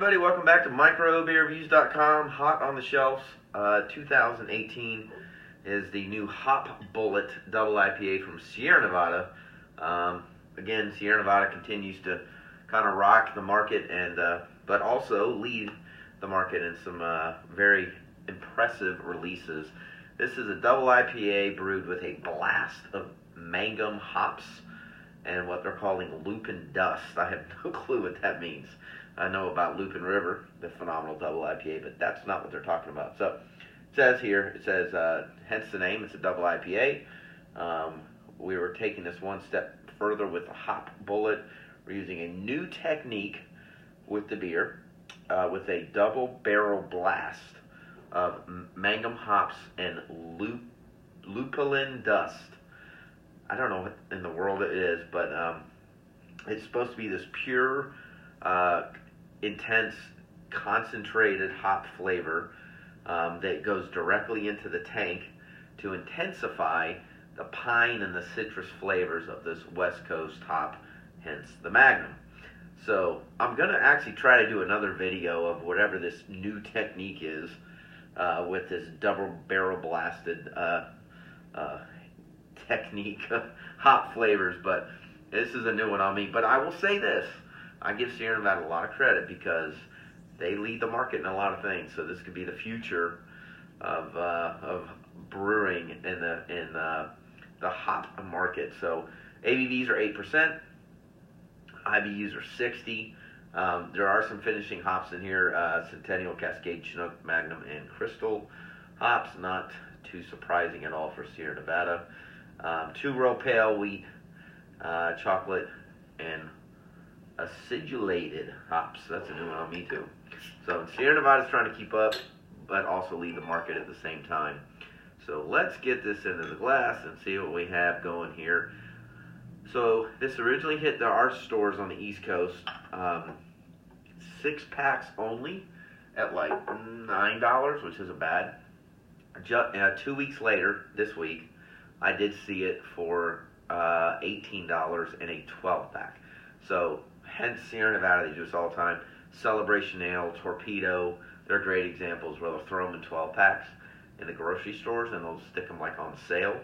everybody, welcome back to microbeerreviews.com. Hot on the shelves, 2018 is the new Hop Bullet Double IPA from Sierra Nevada. Again, Sierra Nevada continues to kind of rock the market, and but also lead the market in some very impressive releases. This is a double IPA brewed with a blast of Magnum hops and what they're calling lupin dust. I have no clue what that means. I know about Lupin River, the phenomenal double IPA, but that's not what they're talking about. So it says here, hence the name, it's a double IPA. We were taking this one step further with the Hop Bullet. We're using a new technique with the beer, with a double barrel blast of Magnum hops and lupulin dust. I don't know what in the world it is, but it's supposed to be this pure, intense, concentrated hop flavor that goes directly into the tank to intensify the pine and the citrus flavors of this West Coast hop, hence the Magnum. So I'm going to actually try to do another video of whatever this new technique is with this double barrel blasted technique of hop flavors, but this is a new one on me. But I will say this, I give Sierra Nevada a lot of credit because they lead the market in a lot of things. So this could be the future of brewing in the hop market. So ABVs are 8%, IBUs are 60. There are some finishing hops in here: Centennial, Cascade, Chinook, Magnum, and Crystal hops. Not too surprising at all for Sierra Nevada. 2-row pale wheat, chocolate, and acidulated hops. That's a new one on me too. So Sierra Nevada's trying to keep up, but also lead the market at the same time. So let's get this into the glass and see what we have going here. So this originally hit our stores on the East Coast, 6 packs only at like $9, which isn't bad. 2 weeks later, this week, I did see it for $18 in a 12-pack. So hence Sierra Nevada, they do this all the time. Celebration Ale, Torpedo, they're great examples where they'll throw them in 12-packs in the grocery stores and they'll stick them like on sale.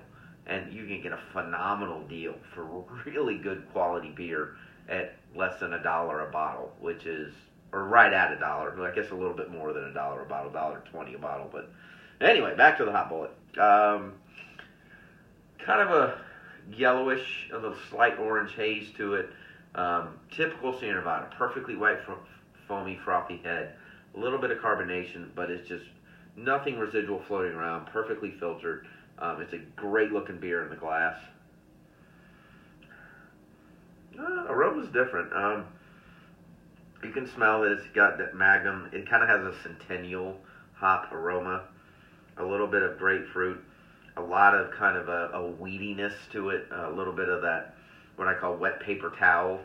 And you can get a phenomenal deal for really good quality beer at less than $1 a bottle, which is, or right at $1. I guess a little bit more than $1 a bottle, $1.20 a bottle. But anyway, back to the Hop Bullet. Kind of a yellowish, a little slight orange haze to it. Typical Sierra Nevada, perfectly white, foamy, frothy head. A little bit of carbonation, but it's just nothing residual floating around, perfectly filtered. It's a great looking beer in the glass. Aroma's different. You can smell that it's got that Magnum. It kind of has a Centennial hop aroma. A little bit of grapefruit. A lot of kind of a weediness to it. A little bit of that, what I call wet paper towel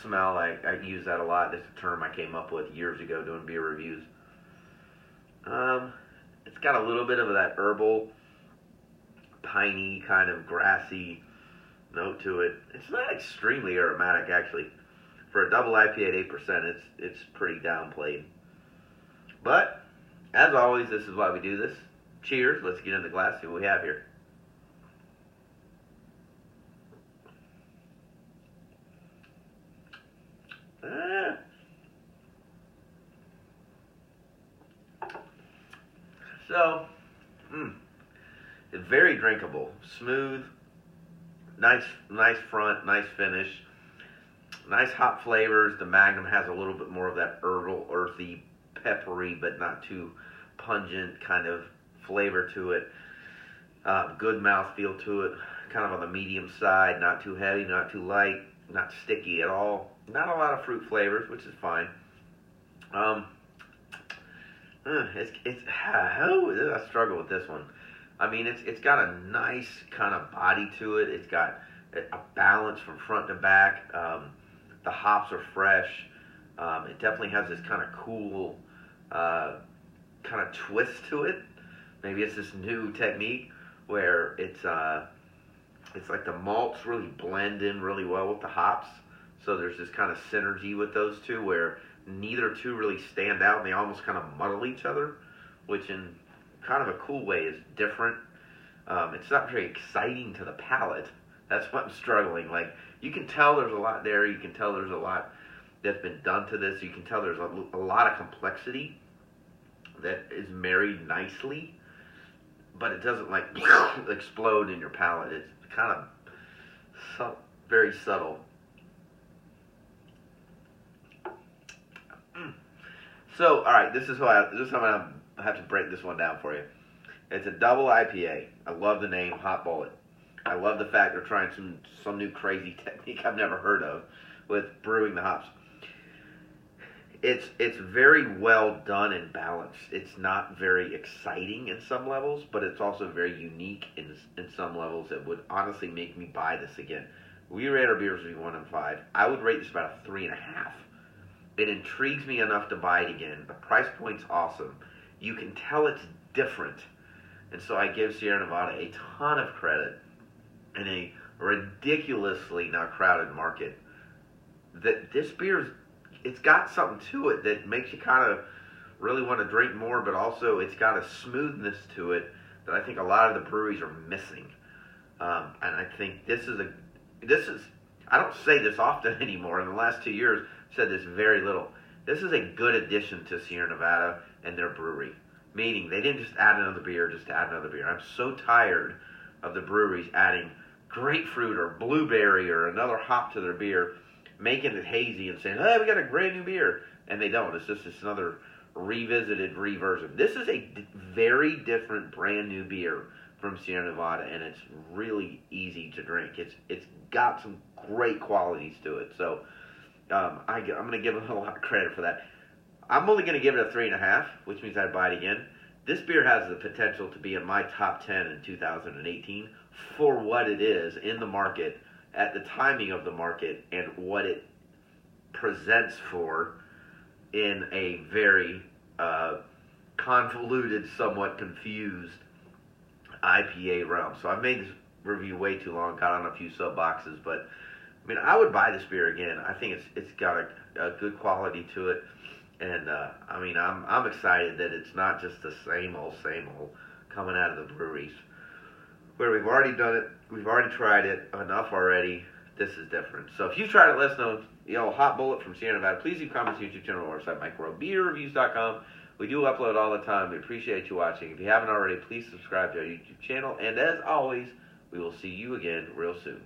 smell. I use that a lot. It's a term I came up with years ago doing beer reviews. It's got a little bit of that herbal, piney, kind of grassy note to it. It's not extremely aromatic, actually. For a double IPA at 8%, it's pretty downplayed. But, as always, this is why we do this. Cheers. Let's get in the glass, see what we have here. So, it's very drinkable, smooth, nice front, nice finish, nice hop flavors. The Magnum has a little bit more of that herbal, earthy, peppery, but not too pungent kind of flavor to it. Good mouthfeel to it, kind of on the medium side, not too heavy, not too light, not sticky at all. Not a lot of fruit flavors, which is fine. I struggle with this one. I mean, it's got a nice kind of body to it. It's got a balance from front to back. The hops are fresh. It definitely has this kind of cool kind of twist to it. Maybe it's this new technique where it's like the malts really blend in really well with the hops. So there's this kind of synergy with those two where neither two really stand out, and they almost kind of muddle each other, which in kind of a cool way is different. It's not very exciting to the palate. That's what I'm struggling. Like, you can tell there's a lot there. You can tell there's a lot that's been done to this. You can tell there's a lot of complexity that is married nicely, but it doesn't like explode in your palate. It's kind of very subtle. So, all right, this is how I'm gonna have to break this one down for you. It's a double IPA. I love the name, Hot Bullet. I love the fact they're trying some new crazy technique I've never heard of with brewing the hops. It's very well done and balanced. It's not very exciting in some levels, but it's also very unique in some levels that would honestly make me buy this again. We rate our beers between 1 and 5. I would rate this about a 3.5. It intrigues me enough to buy it again. The price point's awesome. You can tell it's different. And so I give Sierra Nevada a ton of credit in a ridiculously not crowded market. That this beer, it's got something to it that makes you kind of really want to drink more, but also it's got a smoothness to it that I think a lot of the breweries are missing. And I think this is, I don't say this often anymore. In the last 2 years, I've said this very little. This is a good addition to Sierra Nevada and their brewery. Meaning, they didn't just add another beer just to add another beer. I'm so tired of the breweries adding grapefruit or blueberry or another hop to their beer, making it hazy and saying, hey, we got a brand new beer. And they don't. It's just another revisited reversion. This is a very different brand new beer from Sierra Nevada, and it's really easy to drink. It's got some great qualities to it. So I'm going to give it a lot of credit for that. I'm only going to give it a 3.5, which means I'd buy it again. This beer has the potential to be in my top 10 in 2018 for what it is in the market, at the timing of the market, and what it presents for in a very convoluted, somewhat confused IPA realm. So I've made this review way too long, got on a few soapboxes, but I mean, I would buy this beer again. I think it's got a good quality to it. And, I mean, I'm excited that it's not just the same old coming out of the breweries. Where we've already done it, we've already tried it enough already. This is different. So if you've tried it, let us know. Hot Bullet from Sierra Nevada. Please leave comments on the YouTube channel or website, microbeerreviews.com. We do upload all the time. We appreciate you watching. If you haven't already, please subscribe to our YouTube channel. And as always, we will see you again real soon.